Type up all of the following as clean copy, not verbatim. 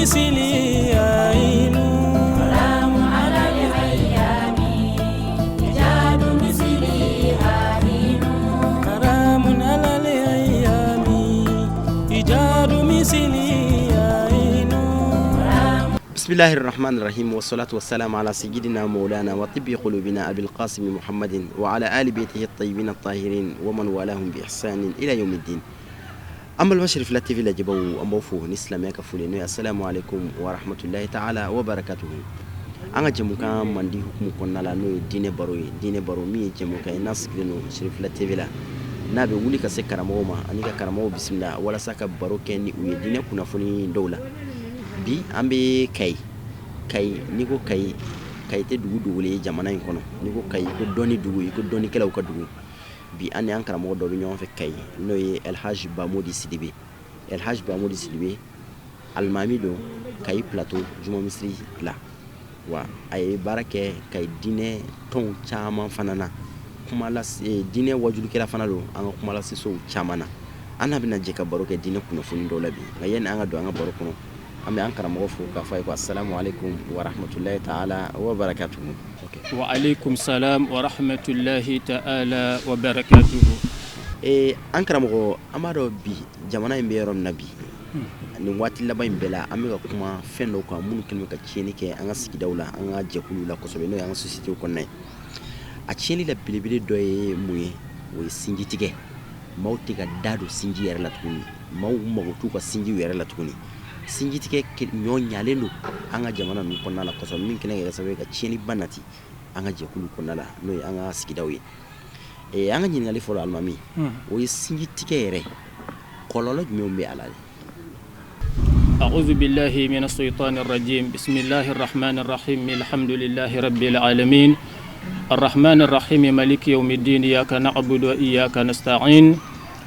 مثلي عين سلام على الأيام إيجاد مثلي عين حرام على الأيام إيجاد مثلي عين. بسم الله الرحمن الرحيم والصلاة والسلام على سيدنا مولانا وطب قلوبنا أبي القاسم محمد وعلى آل بيته الطيبين الطاهرين ومن والاهم بإحسان إلى يوم الدين. أما البشر في التي في لجبوا أمبوفو نسلم يكفولين. السلام عليكم ورحمة الله تعالى وبركاته. أنا جموكا من دي حكم كنا لانو دين باروي جموكا الناس كلنو شريف التي في لا نبي ولي كسر كراموما أنيكا كرامو بسم الله ولا سكا باروكني ويدين كنا فني دولة bi ambe kai niko kai te dugu le jamana in kono niko kai ko doni dugu ko doni kala ko dugu bi an yan karamo do bi ñon fe kai no ye El Hadj Bamodi Sidibe almami do kai plateau juma misri la wa ay barake kai dine ton chama fanana kuma la dine wajulu kala fanalo an kuma la so chamana ana bina je ka baro ke dine kuno funi do labi ngayen an ga do an baro kuno أمي أنكر مغفو كفايكو. السلام عليكم ورحمة الله تعالى وبركاته. وعليكم السلام ورحمة الله تعالى وبركاته. أنكر مغو أمارو بي جمانا يمبيرون نبي نواتي لبا يمبلا أمي كما فنو كمون كلمة كتشيني كي أنا سكي دولة أنا جاكولو لا كسبينو أنا سوسيتيو كوني أتشيني لا بلي دوي موي ويسينجي تيجي ماو تيجا دادو سينجي يرلا تكوني ماو مغوتوكا سينجي يرلا تكوني sinji tike nyo nyalendo anga jamana nu konna la koso min kene ga sabe ga cheni banati anga je kulu konna la no anga sikidawi anga nyi ngali folo almami o sinji tike yere kololo jumbe alal. أعوذ بالله من الشيطان الرجيم بسم الله الرحمن الرحيم الحمد لله رب العالمين الرحمن الرحيم مالك يوم الدين إياك نعبد وإياك نستعين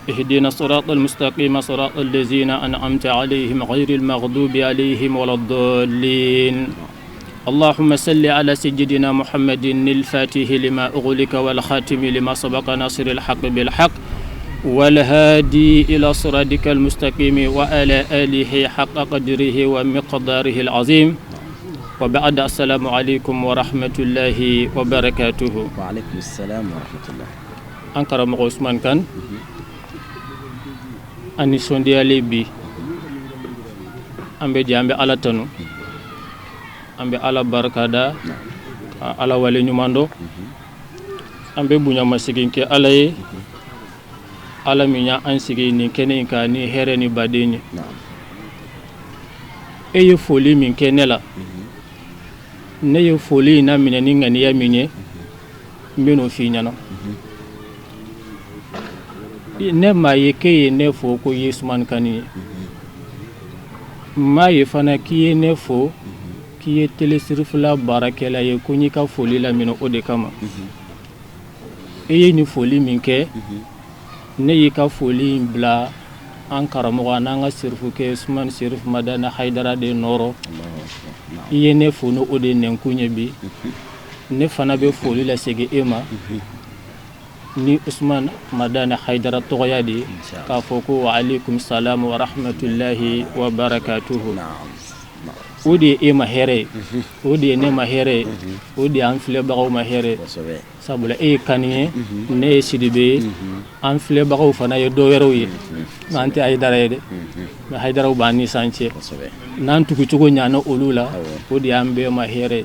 اهدنا الصراط المستقيم صراط الذين أنعمت عليهم غير المغضوب عليهم ولا الضالين اللهم صل على سيدنا محمد الفاتح لما أغلق والخاتم لما سبق ناصر الحق بالحق والهادي إلى صراطك المستقيم وعلى آله حق قدره ومقداره العظيم وبعد السلام عليكم ورحمة الله وبركاته. وعليكم السلام ورحمة الله. أنكر عثمان كان ani sondiyale bi ambe jambe ala tanu ambe ala barakada ala wale nyumando ambe bunya masiginke ala ye ala minya ansigi ni kene ka ni here ni badeni eye foli min kenela ne ye foli na mineni ngani ya minye mbeno fi nyano ne ma ye ke ye ne fo ko Yesman kani ma ye fana ki ye ne fo ki ye telesirifla barakela ye ko ni ka foli la mino o de kama ye ni foli min ke ne ye ka foli bla an karamoga na nga sirfu ke Usman Sirif Madana Haidara de Noro ye ne fo no o de nen kunye bi ne fana be foli la sege ema ni Usman Madana Haidara Togoyadi ka foko wa alaikum salam wa rahmatullahi wa barakatuhu. Odi e mahere odi ne mahere odi an file bagaw mahere sabula e kaniye ne sidibe an file bagaw fana ye do wero ye nanti ay dara de ma Haidara bani sanche nan tuku tugo nyana olula odi ambe mahere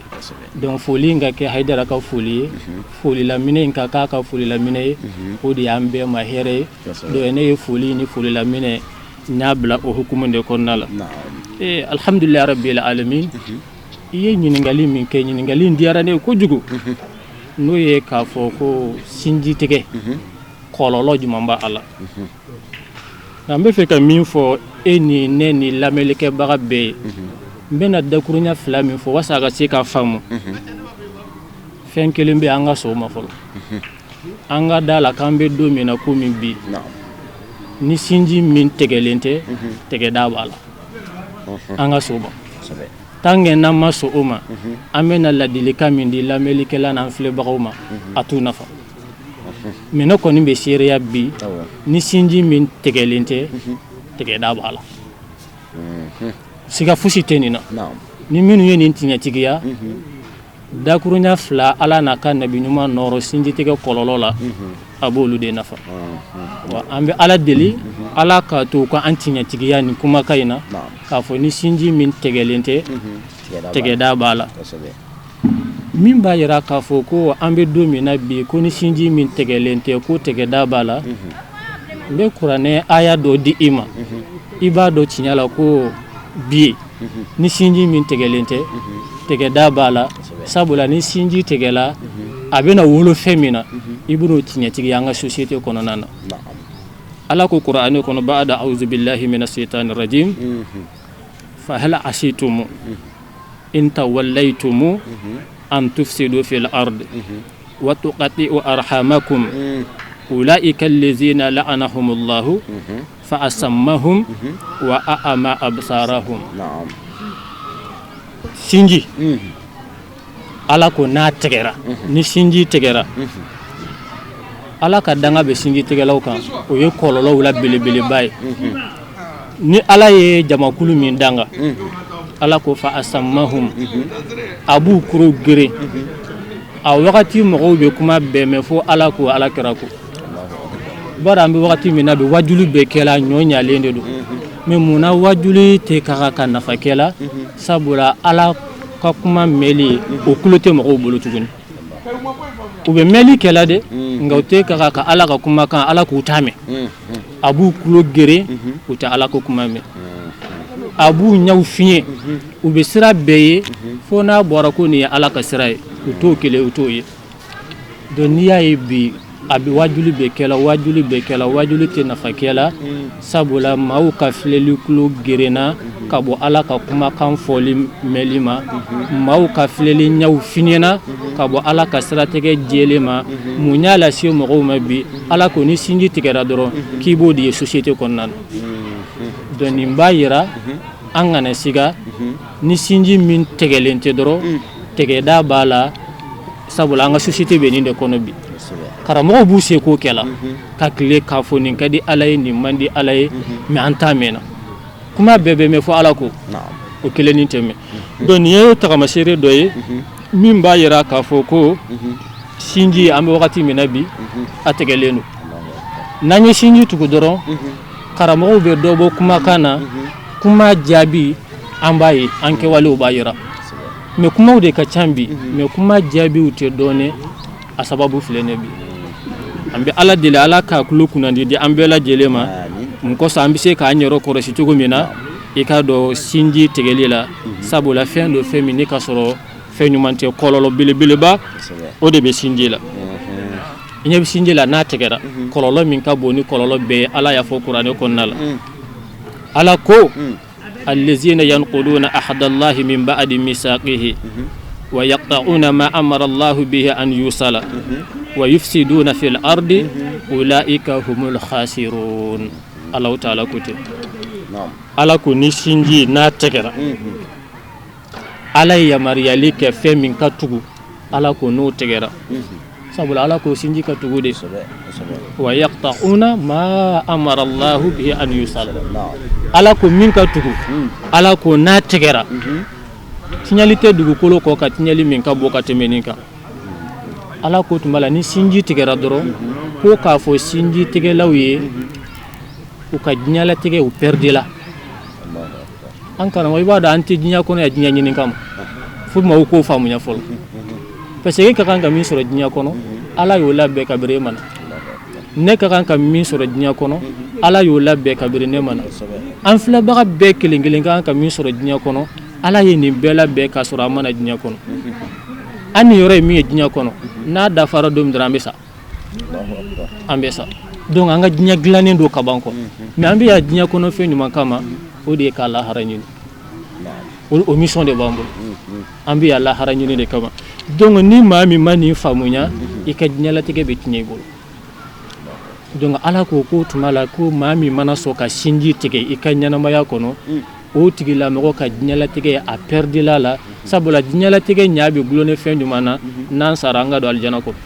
don foli nga ke Haidara ka foli la mine nka ka foli la mine odi ambe mahere do ne foli ni foli la mine nyabla o hukumunde konnala alhamdulillah rabbil alamin iye nyiningali min ke nyiningali ndiarane ko jugo no ye ka foko sinji tege kololo jumamba ala nambe fe ka min fo eni neni lamelike bagabe mbena dakurunya flami fo wasaga sika famu fenkelimbe anga so mafolo anga dala kambe domina ko min bi ni sinji min tegelente tege dabala anga soba tange na maso oma amena la dilika min di la melikela na fle bagoma atuna fa meno koni be sheria bi ni sinji min tegelente tege dabala siga fusi tenina naam ni minnu ye nin tiɲɛtigiya dakuruɲa fila ala n'a ka nabi ɲuman nɔrɔ sinjitigɛ kɔlɔlɔ la a b'olu de nafa wa an bɛ ala deli ala k'a to ka an tiɲɛtigiya nin kumakan in na k'a fɔ ni sinji min tigɛlen tɛ tigɛda b'a la min b'a yira k'a fɔ ko an bɛ don min na bi ko ni sinji min tigɛlen tɛ ko tigɛda b'a la n bɛ kuranɛ aya dɔ di i ma i b'a dɔn tiɲɛ la ko bi ni sinji min tigɛlen tɛ tigɛda b'a la sabula ni sinji tigɛla a bɛna wolo fɛn min na i b'o tiɲɛtigiya an ka société kɔnɔna na ala ko kuranɛ kɔnɔ ba'da a'udhu billahi minash shaitanir rajim fa hal asitum in tawallaytum an tufsidu fil ard wa tuqati'u arhamakum ulaika allazina la'anahumullahu fa asammahum wa a'ama absarahum sinji ala ko n'a tigɛra ni sinji tigɛra ala ka danga bɛ sinji tigɛlaw kan o ye kɔlɔlɔw la belebeleba ye ni ala ye jamakulu min danga ala ko fa asammahum a b'u kuro gere a wagati mɔgɔw bɛ kuma bɛɛ mɛn fo ala ko ala kɛra ko bari an bɛ wagati min na bi wajulu bɛɛ kɛla ɲɔ ɲalen de don mais munna wajuli tɛ ka nafa kɛla sabula ala ka kuma mɛli o kulo tɛ mɔgɔw bolo tuguni u bɛ mɛli kɛla de nka u tɛ ka ala ka kuma kan ala k'u ta mɛn a b'u kulo gere u tɛ ala ko kuma mɛn a b'u ɲɛw fiɲɛ u bɛ sira bɛɛ ye fo n'a bɔra ko nin ye ala ka sira ye u t'o kelen u t'o ye donc n'i y'a ye bi a bɛ wajuli bɛɛ kɛla wajuli tɛ nafa kɛla sabula maaw ka filɛli kulo gerenna ka bɔ ala ka kumakan fɔli mɛli ma maaw ka filɛli ɲɛw fiɲɛna ka bɔ ala ka siratigɛ jɛlen ma mun y'a lase mɔgɔw ma bi ala ko ni sinji tigɛra dɔrɔn k'i b'o de ye société kɔnɔna na donc nin b'a yira an kana siga ni sinji min tigɛlen tɛ dɔrɔn tigɛda b'a la sabula an ka société bɛ nin de kɔnɔ bi karamɔgɔw b'u se k'o kɛla ka tile k'a fɔ nin ka di ala ye nin man di ala ye mais an t'a mɛnna kuma bɛɛ bɛ mɛn fɔ ala ko o kelen ni tɛ mɛn donc nin ye tagamasere dɔ ye min b'a yira k'a fɔ ko sinji an bɛ wagati min na bi a tigɛlen don n'an ye sinji tugu dɔrɔn karamɔgɔw bɛ dɔ bɔ kumakan na kuma jaabi an b'a ye an kɛwalew b'a yira mais kumaw de ka ca bi mais kuma jaabiw tɛ dɔɔnin a sababu filɛ ne bi an bɛ ala deli ala k'a kulo kunnandi di an bɛɛ lajɛlen ma mun kɔsɔn an bɛ se k'an yɛrɛ kɔlɔsi cogo min na i k'a dɔn sinji tigɛli la sabula fɛn do fɛn min ne ka sɔrɔ fɛn ɲuman tɛ kɔlɔlɔ belebeleba o de bɛ sinji la i ɲɛ bɛ sinji la n'a tigɛra kɔlɔlɔ min ka bon ni kɔlɔlɔ bɛɛ ye ala y'a fɔ kuranɛ kɔnɔna la ala ko allazina yanquduna ahadallahi min ba'di misaqihi ويقطعون ما أمر الله به أن يوصل ويفسدون في الأرض أولئك هم الخاسرون الله تعالى كتب على كوني سنجي ناتكرا على يمريالي كفي من كتوغو على كونو تكرا سبب على كو سنجي كتوغو دي ويقطعون ما أمر الله به أن يوصل على كو من كتوغو على كو ناتكرا tiɲɛli tɛ dugukolo kɔ ka tiɲɛli min ka bɔ ka tɛmɛ nin kan ala ko tuma la ni sinji tigɛra dɔrɔn ko k'a fɔ sinji tigɛlaw ye u ka diɲɛlatigɛ u perdela an karamɔgɔ i b'a dɔn an tɛ diɲɛ kɔnɔ ya diɲɛ ɲini kama fo maaw k'o faamuya fɔlɔ parce que e ka kan ka min sɔrɔ diɲɛ kɔnɔ ala y'o labɛn kabiri e ma na ne ka kan ka min sɔrɔ diɲɛ kɔnɔ ala y'o labɛn kabiri ne ma na an filɛbaga bɛɛ kelen kelen ka kan ka min sɔrɔ diɲɛ kɔnɔ ala ye nin bɛɛ labɛn k'a sɔrɔ a mana diɲɛ kɔnɔ an nin yɔrɔ ye min ye diɲɛ kɔnɔ n'a dafara don min dɔrɔn an bɛ sa donc an ka diɲɛ dilannen don ka ban kɔ mais an bɛ ya diɲɛ kɔnɔ fɛn ɲuman kama o de ye k'a lahara ɲini o mission de b'an bolo an bɛ ya lahara ɲini de kama donc ni maa min ma nin faamuya i ka diɲɛlatigɛ bɛ tiɲɛ i bolo donc ala ko tuma la ko maa min mana sɔn ka sinji tigɛ i ka ɲɛnamaya kɔnɔ o tigila mɔgɔ ka diɲɛlatigɛ a perdila la sabula diɲɛlatigɛ ɲa bɛ gulonne fɛn jumɛn na n'an sara an ka don alijana kɔnɔ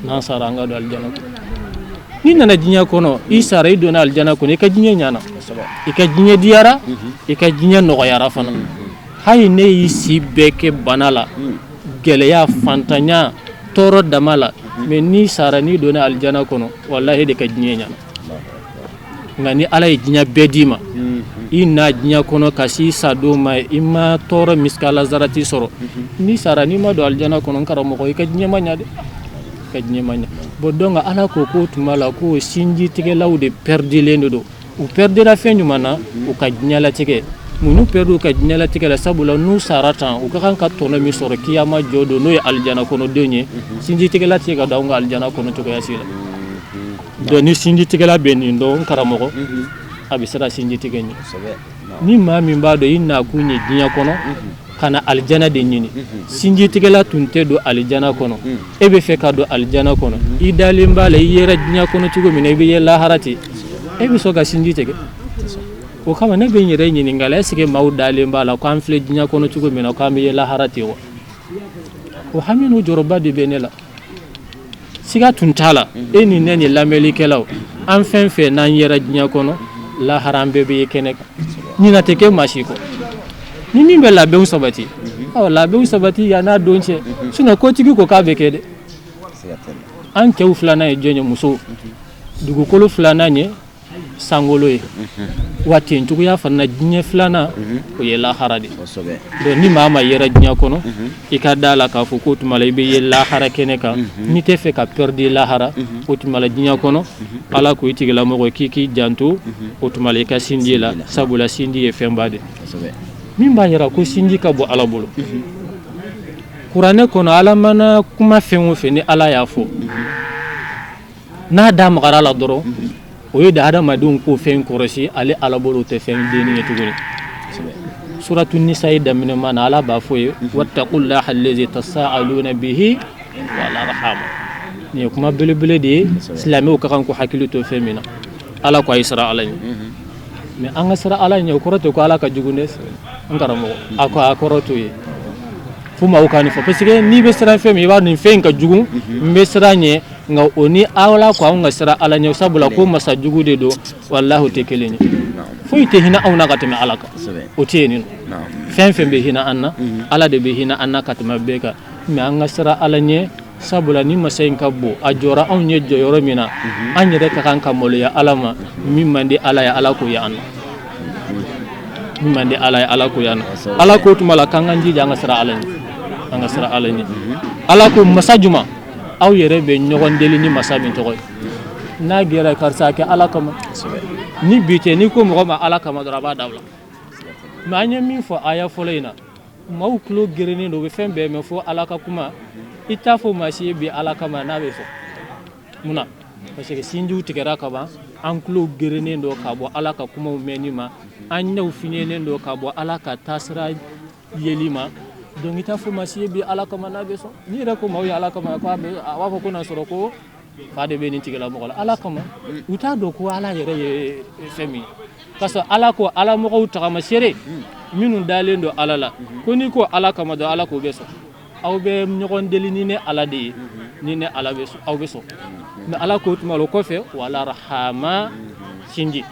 n'an sara an ka don alijana kɔnɔ ni nana diɲɛ kɔnɔ i sara i donna aljana kɔnɔ i ka diɲɛ ɲana i ka diɲɛ diyara i ka diɲɛ nɔgɔyara fana hali ne y'i si bɛɛ kɛ bana la gɛlɛya fantanya tɔɔrɔ dama la mais ni sara ni donna aljana kɔnɔ wallahi de ka diɲɛ ɲana nka ni ala ye diɲɛ bɛɛ d'i ma i na diɲɛ kɔnɔ ka si sa don ma i ma tɔɔrɔ miskala zarati sɔrɔ ni sara ni ma don aljana kɔnɔ n karamɔgɔ i ka diɲɛ ma ɲa de ka diɲɛ ma ɲa bon donc ala ko ko tuma la ko sinjitigɛlaw de perdilen de don u perdera fɛn ɲuman na u ka diɲɛ latigɛ munnu perdu ka diɲɛ latigɛ la sabula n'u sara tan u ka kan ka tɔnɔ min sɔrɔ kiyama jɔ don n'o ye aljana kɔnɔ den ye sinjitigɛla tɛ ka da an ka aljana kɔnɔ cogoya si la donc ni sinjitigɛla bɛ nin dɔn n karamɔgɔ a bɛ se ka sinji tigɛ ɲɛ ni maa min b'a dɔn i nakun ye diɲɛ kɔnɔ ka na aljana de ɲini sinji tigɛla tun tɛ don aljana kɔnɔ e bɛ fɛ ka don aljana kɔnɔ i dalen b'a la i yɛrɛ diɲɛ kɔnɔ cogo min na i bɛ ye lahara ten e bɛ sɔn ka sinji tigɛ o kama ne bɛ n yɛrɛ ɲininka est ce que maaw dalen b'a la k'an filɛ diɲɛ kɔnɔ cogo min na k'an bɛ ye lahara ten wa o hami n'o jɔrɔba de bɛ ne la siga tun t'a la e ni ne ni lamɛnlikɛlaw an fɛn fɛn n'an yɛrɛ diɲɛ kɔnɔ lahara an bɛɛ bɛ ye kɛnɛ kan ɲina tɛ kɛ maa si kɔ ni min bɛ labɛnw sabati labɛnw sabati yan'a don cɛ sinon kotigi ko k'a bɛ kɛ dɛ an cɛw filanan ye jɔn ye musow dugukolo filanan ye sankolo ye wa ten cogoya fana diɲɛ filanan o ye lahara de donc ni maa ma yɛrɛ diɲɛ kɔnɔ i ka da la k'a fɔ ko tuma la i bɛ ye lahara kɛnɛ kan n'i tɛ fɛ ka perdre lahara o tuma la diɲɛ kɔnɔ ala ko i tigilamɔgɔ k'i k'i janto o tuma la i ka sinji la sabula sinji ye fɛnba de min b'a yira ko sinji ka bɔ ala bolo kuranɛ kɔnɔ ala mana kuma fɛn o fɛn ni ala y'a fɔ n'a da magara la dɔrɔn o ye da adamadenw ko fɛn kɔrɔsi ale ala bolo tɛ fɛn denni ye tuguni suratu nisa ye daminɛma na ala b'a fɔ ye wattaqullaha allazi tasaaluna bihi wal arham ni ye kuma belebele de ye silamɛw ka kan ko hakili to fɛn min na ala ko a ye sira ala ɲɛ mais an ka sira ala ɲɛ o kɔrɔ tɛ ko ala ka jugu dɛ n karamɔgɔ a ko a kɔrɔ to ye fo maaw ka nin fɔ parce que n'i bɛ siran fɛn min i b'a nin fɛn in ka jugu n bɛ siran ɲɛ nka o ni ala ko anw ka sira ala ɲɛ sabula ko masa jugu de don wallahi o tɛ kelen ye foyi tɛ hinɛ anw na ka tɛmɛ ala kan o tɛ yen nɔ fɛn fɛn bɛ hinɛ an na ala de bɛ hinɛ an na ka tɛmɛ bɛɛ kan mais an ka sira ala ɲɛ sabula ni masa in ka bon a jɔra anw ye jɔyɔrɔ min na an yɛrɛ ka kan ka maloya ala ma min man di ala ye ala ko ye an na min man di ala ye ala ko ye an na ala ko tuma la k'an k'an jija an ka sira ala ɲɛ an ka sira ala ɲɛ ala ko masa juma aw yɛrɛ bɛ ɲɔgɔn deli ni masa min tɔgɔ ye n'a gɛrɛ karisa kɛ ala kama ni bi tɛ n'i ko mɔgɔ ma ala kama dɔrɔn a b'a dabila mais an ye min fɔ aya fɔlɔ in na maaw tulo gerennen don u bɛ fɛn bɛɛ mɛn fo ala ka kuma i t'a fɔ maa si ye bi ala kama n'a bɛ fɔ munna parce que sinjiw tigɛra ka ban an tulo gerennen don ka bɔ ala ka kumaw mɛnni ma an ɲɛw fiɲɛnen don ka bɔ ala ka taasira yeli ma donc i t'a fɔ maa si ye bi ala kama n'a bɛ sɔn n'i yɛrɛ ko maaw ye ala kama ko a b'a fɔ ko n'a sɔrɔ ko fa de bɛ nin tigilamɔgɔ la ala kama u t'a dɔn ko ala yɛrɛ ye fɛn min ye k'a sɔrɔ ala ko ala mɔgɔw tagamasere minnu dalen don ala la ko n'i ko ala kama dɔrɔn ala k'o bɛ sɔn aw bɛ ɲɔgɔn deli ni ne ala de ye ni ne ala bɛ sɔn aw bɛ sɔn mais ala k'o tuma o kɔfɛ wala rahama sinji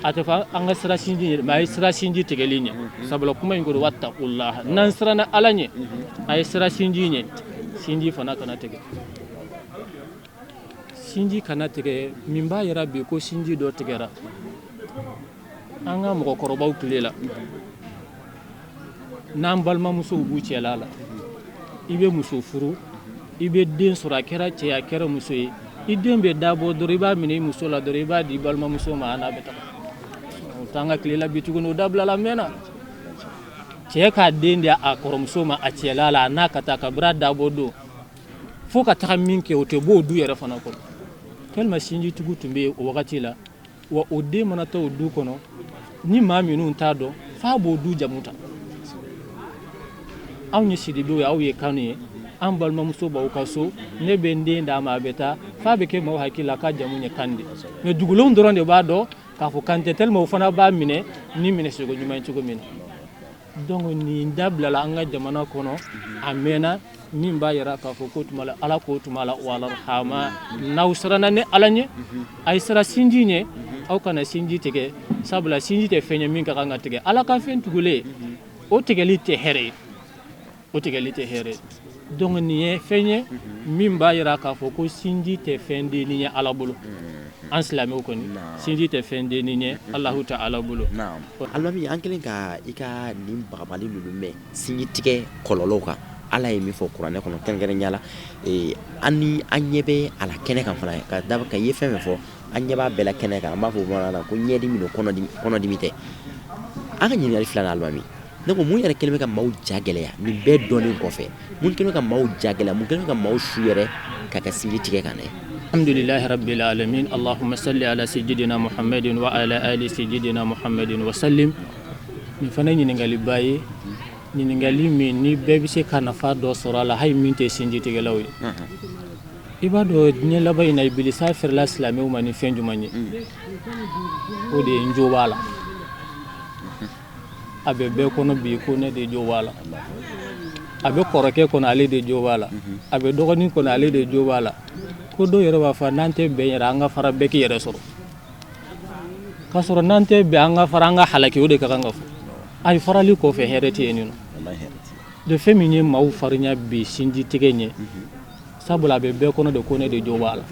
a tɛ fɔ an ka sira sinji ye mais a ye sira sinji tigɛli ɲɛ sabula kuma in ko wattaqullaha n'an siranna ala ɲɛ a ye sira sinji ɲɛ sinji fana kana tigɛ sinji kana tigɛ min b'a yira bi ko sinji dɔ tigɛra an ka mɔgɔkɔrɔbaw tile la n'an balimamusow b'u cɛla la i bɛ muso furu i bɛ den sɔrɔ a kɛra cɛ a kɛra muso ye i den bɛ dabɔ dɔrɔn i b'a minɛ i muso la dɔrɔn i b'a di balimamuso ma a n'a bɛ taga o t'an ka tile la bi tuguni o dabilala mɛnna cɛ k'a den di a kɔrɔmuso ma a cɛla la a n'a ka taa kabiri a dabɔ don fo ka taga min kɛ o tɛ bɔ o du yɛrɛ fana kɔnɔ tellement sinjitigiw tun bɛ yen o wagati la wa o den mana taa o du kɔnɔ ni maa minnu t'a dɔn f'a b'o du jamu ta anw ye sidibew ye aw ye kanu ye an balimamuso b'aw ka so ne bɛ n den d'a ma a bɛ taa f'a bɛ kɛ maaw hakili la k'a jamu ye kan de mais dugulenw dɔrɔn de b'a dɔn k'a fɔ kan tɛ tellement o fana b'a minɛ ni minɛ cogo ɲuman ye cogo min na donc ni dabla la anga jamana kono amena min ba yara ka fo ko tumala ala ko tumala wala rahama nawsrana ne alanye ay sara sinji ne aw kana sinji tege sabla sinji te fenya min ka nga tege ala ka fen tugule o tegeli te here donc ni fenye min ba yara ka fo ko sinji te fendi ni ala bulu an silame ko ni sinji te fendi ni Allah ta'ala bulu naam almami ankelen ka ika nim bagabali lulume sinji tige kololoka ala ye min fɔ kuranɛ kɔnɔ kɛrɛnkɛrɛnya la ani an ɲɛ bɛ a la kɛnɛ kan fana ka daba ka ye fɛn fɛn fɔ an ɲɛ b'a bɛɛ la kɛnɛ kan an b'a fɔ bamanankan na ko ɲɛdimi don kɔnɔdimi tɛ an ka ɲininkali filanan alimami ne ko mun yɛrɛ kɛlen bɛ ka maaw ja gɛlɛya nin bɛɛ dɔnnen kɔfɛ mun kɛlen bɛ ka maaw ja gɛlɛya mun kɛlen bɛ ka maaw su yɛrɛ ka kɛ sinji tigɛ kan dɛ alhamdulillahi rabbil alamin allahumma salli ala sayyidina muhammadin wa ala ali sayyidina muhammadin wa sallim ni fana ɲininkali ba ye ɲininkali min ni bɛɛ bɛ se ka nafa dɔ sɔrɔ a la hali min tɛ sinji tigɛlaw ye i b'a dɔn diɲɛ laban in na ibilisa fɛrɛla silamɛw ma ni fɛn jumɛn ye o de ye n jo b'a la a bɛ bɛɛ kɔnɔ bi ko ne de jo b'a la a bɛ kɔrɔkɛ kɔnɔ ale de jo b'a la a bɛ dɔgɔnin kɔnɔ ale de jo b'a la ko dɔw yɛrɛ b'a fɔ n'an tɛ bɛn yɛrɛ an ka fara bɛɛ k'i yɛrɛ sɔrɔ k'a sɔrɔ n'an tɛ bɛn an ka fara an ka halaki o de ka kan ka fɔ ay farali kɔfɛ hɛrɛ tɛ yen nɔ de fɛn min ye maaw farinya bi sinji tigɛ ɲɛ sabula a bɛ bɛɛ kɔnɔ de ko ne de jo b'a la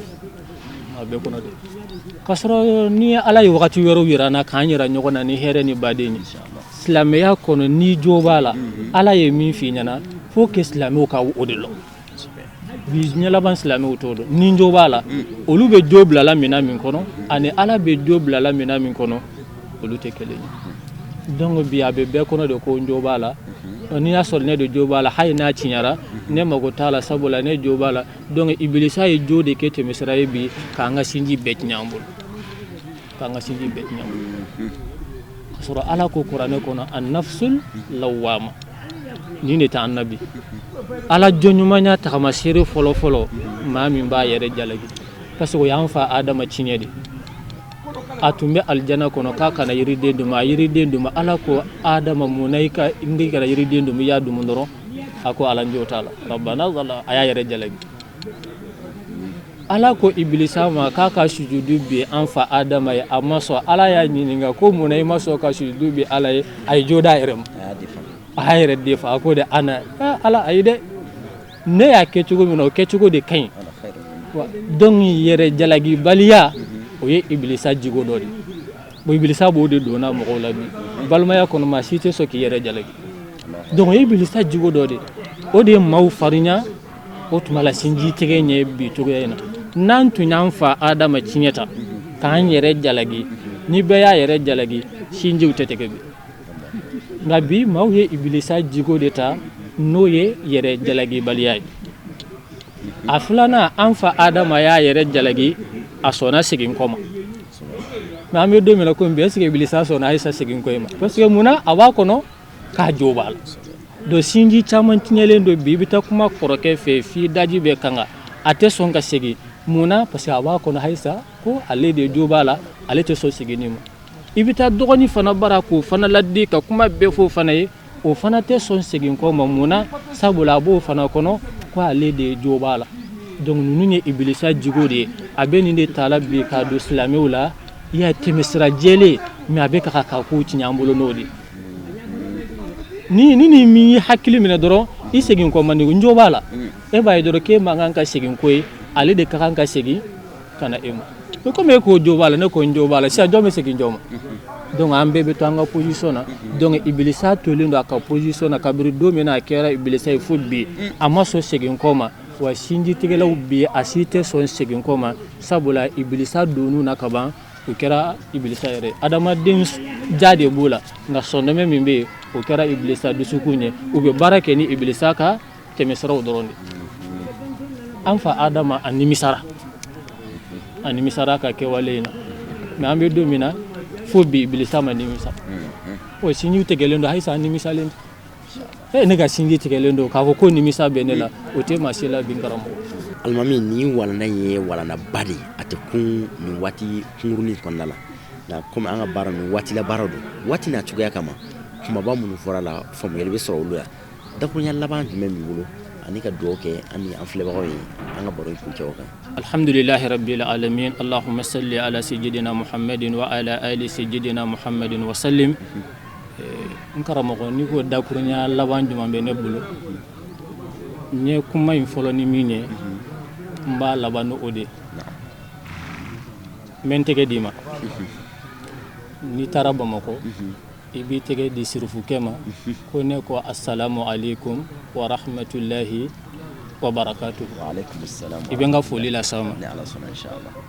a bɛɛ kɔnɔ de k'a sɔrɔ ni ala ye wagati wɛrɛw yira n na k'an yɛrɛ ɲɔgɔn na ni hɛrɛ ni baden ye silamɛya kɔnɔ ni jo b'a la ala ye min f'i ɲɛna fo que silamɛw ka o de lɔ bi diɲɛ laban silamɛw t'o dɔn ni jo b'a la olu bɛ jo bilala minan min kɔnɔ ani ala bɛ jo bilala minan min kɔnɔ olu tɛ kelen ye donc bi a bɛ bɛɛ kɔnɔ de ko n jo b'a la n'i y'a sɔrɔ ne de jo b'a la hali n'a tiɲɛra ne mago t'a la sabula ne jo b'a la donc ibilisa ye jo de kɛ tɛmɛsira ye bi k'an ka sinji bɛɛ tiɲɛ an bolo k'an ka sinji bɛɛ tiɲɛ an bolo k'a sɔrɔ ala ko kuranɛ kɔnɔ an nafsul lawama nin de tɛ annabi ala jɔnɲumanya tagamasere fɔlɔ-fɔlɔ maa min b'a yɛrɛ jalaki parce que o y'an fa adama tiɲɛ de a tun bɛ alijana kɔnɔ k'a kana yiriden dun a yiriden dun ala ko adama munna i ka yiriden dun i y'a dun dɔrɔn a ko ala njo t'a la rabbana zala a y'a yɛrɛ jalaki ala ko ibilisa ma k'a ka sujudu bi an fa adama ye a ma sɔn ala y'a ɲininka ko munna i ma sɔn ka sujudu bi ala ye a ye jo d'a yɛrɛ ma a y'a yɛrɛ defa a ko de ana ala ayi dɛ ne y'a kɛ cogo min na o kɛcogo de ka ɲi donc yɛrɛ jalaki baliya o ye ibilisa jigo dɔ de bon ibilisa b'o de donna mɔgɔw la bi balimaya kɔnɔ maa si tɛ sɔn k'i yɛrɛ jalaki donc o ye ibilisa jigo dɔ de o de ye maaw farinya o tuma la sinji tigɛ ɲɛ bi cogoya in na n'an tun y'an fa adama tiɲɛ ta k'an yɛrɛ jalaki ni bɛɛ y'a yɛrɛ jalaki sinjiw tɛ tigɛ bi nka bi maaw ye ibilisa jigo de ta n'o ye yɛrɛ jalaki baliya ye a filanan an fa adama y'a yɛrɛ jalaki a sɔnna segin kɔ ma mais an bɛ don min na ko bi est-ce que ibilisa sɔnna ayisa segin kɔ ma parce que munna a b'a kɔnɔ k'a jo b'a la donc sinji caman tiɲɛlen don bi i bɛ taa kuma kɔrɔkɛ fɛ f'i daji bɛ kanga a tɛ sɔn ka segin munna parce que a b'a kɔnɔ ayisa ko ale de jo b'a la ale tɛ sɔn seginni ma i bɛ taa dɔgɔnin fana bara k'o fana ladi ka kuma bɛɛ fɔ o fana ye o fana tɛ sɔn segin kɔ ma munna sabula a b'o fana kɔnɔ ko ale de jo b'a la donc ninnu ye ibilisa jigo de ye a bɛ nin de ta la bi k'a don silamɛw la i y'a tɛmɛsira jɛlen mais a bɛ ka kow tiɲɛ an bolo n'o de ni min y'i hakili minɛ dɔrɔn i segin kɔ man di n jo b'a la e b'a ye dɔrɔn k'e man kan ka segin ko ye ale de ka kan ka segin ka na e ma mais comme e k'o jo b'a la ne ko n jo b'a la sisan jɔn bɛ segin jɔn ma donc an bɛɛ bɛ to an ka position na donc ibilisa tolen don a ka position na kabiri don min na a kɛra ibilisa ye fo bi a ma sɔn segin kɔ ma wa sinji tigɛlaw bi a si tɛ sɔn segin kɔ ma sabula ibilisa donu na ka ban o kɛra ibilisa yɛrɛ adamaden ja de b'o la nka sɔndɔmɛ min bɛ yen o kɛra ibilisa dusukun ye u bɛ baara kɛ ni ibilisa ka tɛmɛsiraw dɔrɔn de an fa adama a nimisara ka kɛwale in na mais an bɛ don min na fo bi ibilisa ma nimisa o sinjiw tigɛlen don halisa an nimisalen tɛ ne ka sinji tigɛlen don k'a fɔ ko nimisa bɛ ne la o tɛ maa si la bin karamɔgɔ alimami nin walanda ye walandaba de a tɛ kun nin waati kunkurunin kɔnɔna la nka komi an ka baara nin waati la baara don waati n'a cogoya kama kumaba minnu fɔra la faamuyali bɛ sɔrɔ olu la dakuruɲa laban jumɛn b'i bolo ani ka dugawu kɛ ani an filɛbagaw ye an ka baro in kuncɛ o kan. Alhamdulillahi rabbil alamin. Allahumma salli ala sayyidina Muhammadin wa ala ali sayyidina Muhammadin wa sallim. N karamɔgɔ ni ko dakuruɲa laban jumɛn bɛ ne bolo n ye kuma in fɔlɔ ni min ye n b'a laban ni o de n bɛ n tɛgɛ d'i ma n'i taara Bamakɔ i b'i tɛgɛ di sirifukɛ ma ko ne ko assalamu alaikum wa rahmatullahi wa barakatuh. I bɛ n ka foli las'a ma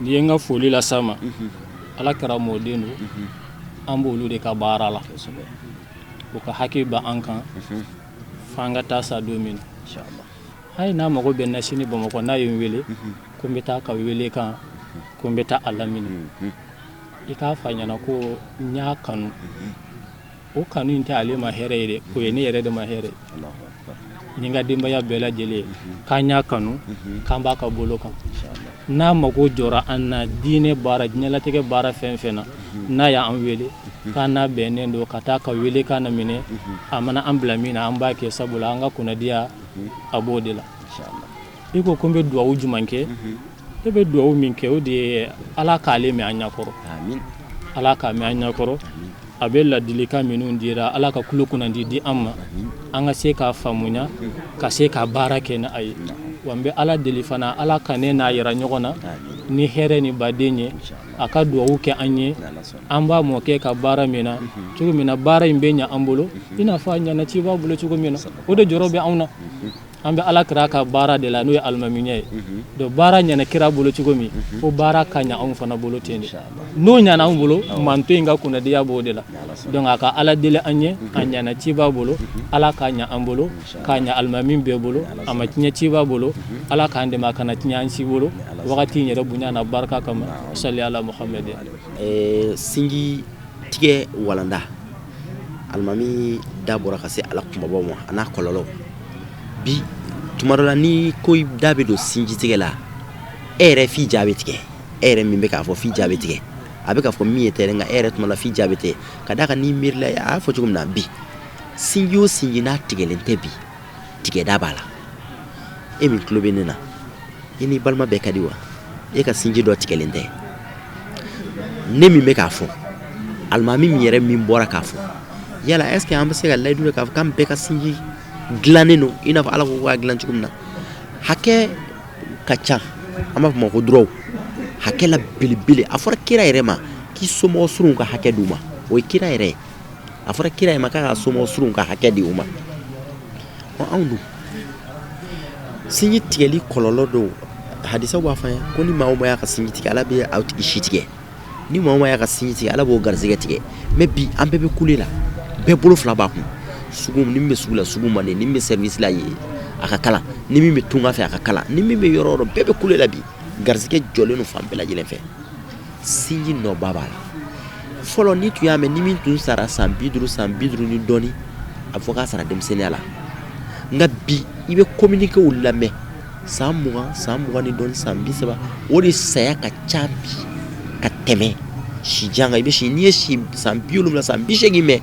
n'i ye n ka foli las'a ma Ala kɛra mɔden don an b'olu de ka baara la u ka hakili bɛ an kan f'an ka taa sa don min hali n'a mago bɛ n na sini Bamakɔ n'a ye n wele ko n bɛ taa ka wele kan ko n bɛ taa a lamini i k'a fɔ a ɲɛna ko n y'a kanu o kanu in tɛ ale ma hɛrɛ ye dɛ o ye ne yɛrɛ de ma hɛrɛ ni n ka denbaya bɛɛ lajɛlen k'an y'a kanu k'an b'a ka bolo kan n'a mago jɔra an na diinɛ baara diɲɛlatigɛ baara fɛn fɛn na n'a y'an wele k'an n'a bɛnnen don ka taa ka wele kan na minɛ a mana an bila min na an b'a kɛ sabula an ka kunnadiya a b'o de la i ko n bɛ duwawu jumɛn kɛ e bɛ duwawu min kɛ o de ye Ala k'ale mɛn an ɲɛkɔrɔ Ala k'a mɛn an ɲɛkɔrɔ a bɛ ladilikan minnu dira Ala ka kulo kunnandi di an ma an ka se k'a faamuya ka se ka baara kɛ ni a ye wa n bɛ Ala deli fana Ala ka ne n'a yira ɲɔgɔn na ni hɛrɛ ni baden ye a ka duwawu kɛ an ye an b'a mɔkɛ ka baara min na cogo min na baara in bɛ ɲɛ an bolo i n'a fɔ a ɲɛna ci b'a bolo cogo min na o de jɔrɔ bɛ anw na an bɛ Ala kira ka baara de la n'o ye alimamiya ye donc baara ɲɛna kira bolo cogo min o baara ka ɲɛ anw fana bolo ten de n'o ɲɛna anw bolo manto in ka kunnadiya b'o de la donc a ka Ala deli an ye a ɲɛna ci b'a bolo Ala k'a ɲɛ an bolo k'a ɲɛ alimami bɛɛ bolo a ma tiɲɛ ci b'a bolo Ala k'an dɛmɛ a kana tiɲɛ an si bolo wagati in yɛrɛ bonya na barika kama salli ala Muhammad. Sinji tigɛ walanda alimami da bɔra ka se Ala kumabaw ma a n'a kɔlɔlɔ bi tuma dɔ la ni ko da bɛ don sinji tigɛ la e yɛrɛ f'i jaabi tigɛ e yɛrɛ min bɛ k'a fɔ f'i jaabi tigɛ a bɛ k'a fɔ min ye tɛ nka e yɛrɛ tuma la f'i jaabi tigɛ ka d'a kan n'i miirila a y'a fɔ cogo min na bi sinji o sinji n'a tigɛlen tɛ bi tigɛda b'a la e min tulo bɛ ne na i n'i balima bɛɛ ka di wa e ka sinji dɔ tigɛlen tɛ ne min bɛ k'a fɔ alimami min yɛrɛ min bɔra k'a fɔ yala est-ce que an bɛ se ka layidu k'a fɔ k'an bɛɛ ka sinji dilannen don i n'a fɔ Ala ko k'a dilan cogo min na hakɛ ka ca an b'a fɔ ma ko dɔrɔw hakɛ la belebele a fɔra kira yɛrɛ ma k'i somɔgɔ surunw ka hakɛ d'u ma o ye kira yɛrɛ ye a fɔra kira yɛrɛ ma k'a ka somɔgɔ surunw ka hakɛ di u ma anw dun sinji tigɛli kɔlɔlɔ dɔw hadisaw b'a fɔ an ye ko ni maa o maa y'a ka sinji tigɛ Ala bɛ aw tigi si tigɛ ni maa o maa y'a ka sinji tigɛ Ala b'o garisɛgɛ tigɛ mais bi an bɛɛ bɛ kule la bɛɛ bolo fila b'a kun sugu ni min bɛ sugu la sugu man di ni min bɛ service la ye a ka kalan ni min bɛ tunga fɛ a ka kalan ni min bɛ yɔrɔ o yɔrɔ bɛɛ bɛ kule la bi garisɛgɛ jɔlen don fan bɛɛ lajɛlen fɛ sinji nɔba b'a la fɔlɔ ni tun y'a mɛn ni min tun sara san 50 ni dɔɔni a bɛ fɔ k'a sara denmisɛnninya la nka bi i bɛ communiqué w lamɛn san 20 ni dɔɔni san 30 o de saya ka ca bi ka tɛmɛ si jan kan i bɛ si n'i ye si san 70 san 80 mɛn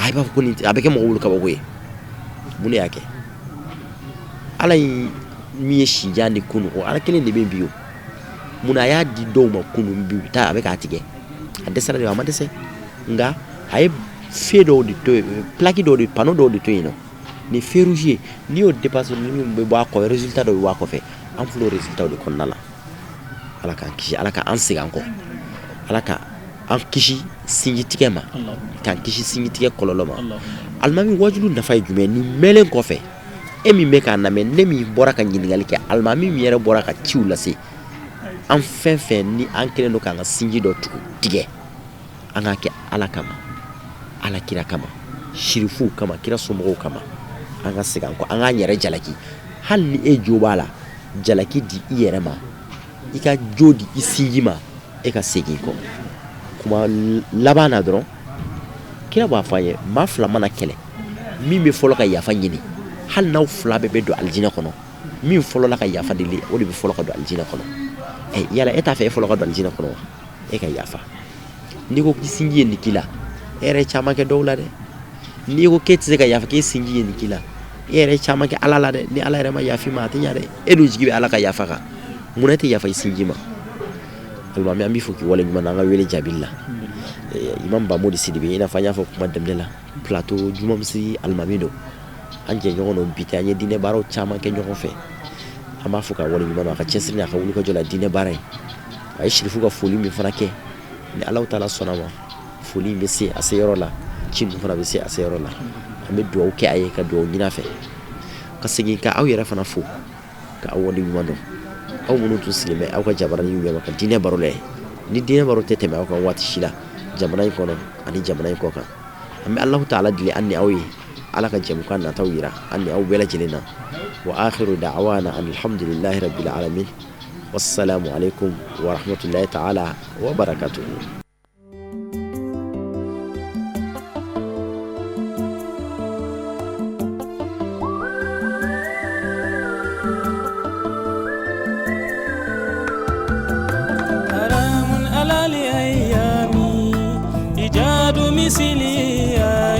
a b'a fɔ ko nin a bɛ kɛ mɔgɔ bolo kabako ye mun de y'a kɛ Ala ye min ye si jan ni kunu o Ala kelen de bɛ bi o mun a y'a di dɔw ma kunu bi taa a bɛ k'a tigɛ a dɛsɛra de a ma dɛsɛ nka a ye fe dɔw de to yen plaque dɔw de panneau dɔw de to yen nɔ ni feu rouge ye n'i y'o dépassé ni min bɛ bɔ a kɔfɛ résultat dɔ bɛ bɔ a kɔfɛ an filɛ o résultat de kɔnɔna la Ala k'an kisi Ala k'an segin an kɔ Ala ka an kisi sinji tigɛ ma k'an kisi sinji tigɛ kɔlɔlɔ ma alimami wajulu nafa ye jumɛn ni mɛlen kɔfɛ e min bɛ k'a lamɛn ne min bɔra ka ɲininkali kɛ alimami min yɛrɛ bɔra ka ciw lase an fɛn fɛn ni an kɛlen don k'an ka sinji dɔ tigɛ an k'a kɛ Ala kama Ala kira kama shirifuw kama kira somɔgɔw kama an ka segin an kɔ an k'an yɛrɛ jalaki hali ni e jo b'a la jalaki di i yɛrɛ ma i ka jo di i sinji ma e ka segin kɔ kuma laban na dɔrɔn kira b'a fɔ an ye maa fila mana kɛlɛ min bɛ fɔlɔ ka yafa ɲini hali n'aw fila bɛɛ bɛ don alijinɛ kɔnɔ min fɔlɔ la ka yafa deli o de bɛ fɔlɔ ka don alijinɛ kɔnɔ yala e t'a fɛ e fɔlɔ ka don alijinɛ kɔnɔ wa e ka yafa n'i ko k'i sinji ye nin k'i la e yɛrɛ caman kɛ dɔw la dɛ n'i ko k'e tɛ se ka yafa k'e sinji ye nin k'i la e yɛrɛ caman kɛ ala la dɛ ni ala yɛrɛ ma yafa ma a tɛ ɲa dɛ e dun jigi bɛ ala ka yafa kan mun tɛ yafa i sinji ma alimami an b'i fo k'i wale ɲuman na an ka wele jaabili la imam Bamodi Sidibe i n'a fɔ an y'a fɔ kuma daminɛ la plateau Jumamisi alimami don an jɛ ɲɔgɔn don bi tɛ an ye diinɛ baaraw caman kɛ ɲɔgɔn fɛ an b'a fɔ ka wale ɲuman na a ka cɛsiri n'a ka wulikajɔ la diinɛ baara in a ye Sirifu ka foli min fana kɛ ni Alahu Taala sɔnna ma foli in bɛ se a seyɔrɔ la ci ninnu fana bɛ se a seyɔrɔ la an bɛ dugawu kɛ a ye ka dugawu ɲini a fɛ ka segin ka aw yɛrɛ fana fo ka aw wale ɲuman dɔn aw minnu tun sigilen bɛ aw ka jabaranin ɲɛma ka diinɛ baro la ni diinɛ baro tɛ tɛmɛ aw kan waati si la jamana in kɔnɔ ani jamana in kɔ kan an bɛ Alahu Taala deli an ni aw ye ala ka jɛmukan nataw yira an ni aw bɛɛ lajɛlen na wa akhiru da'wana alhamdulillahi rabbil alamin wassalamu alaikum wa rahmatullahi ta'ala wa barakatuhu. مثلي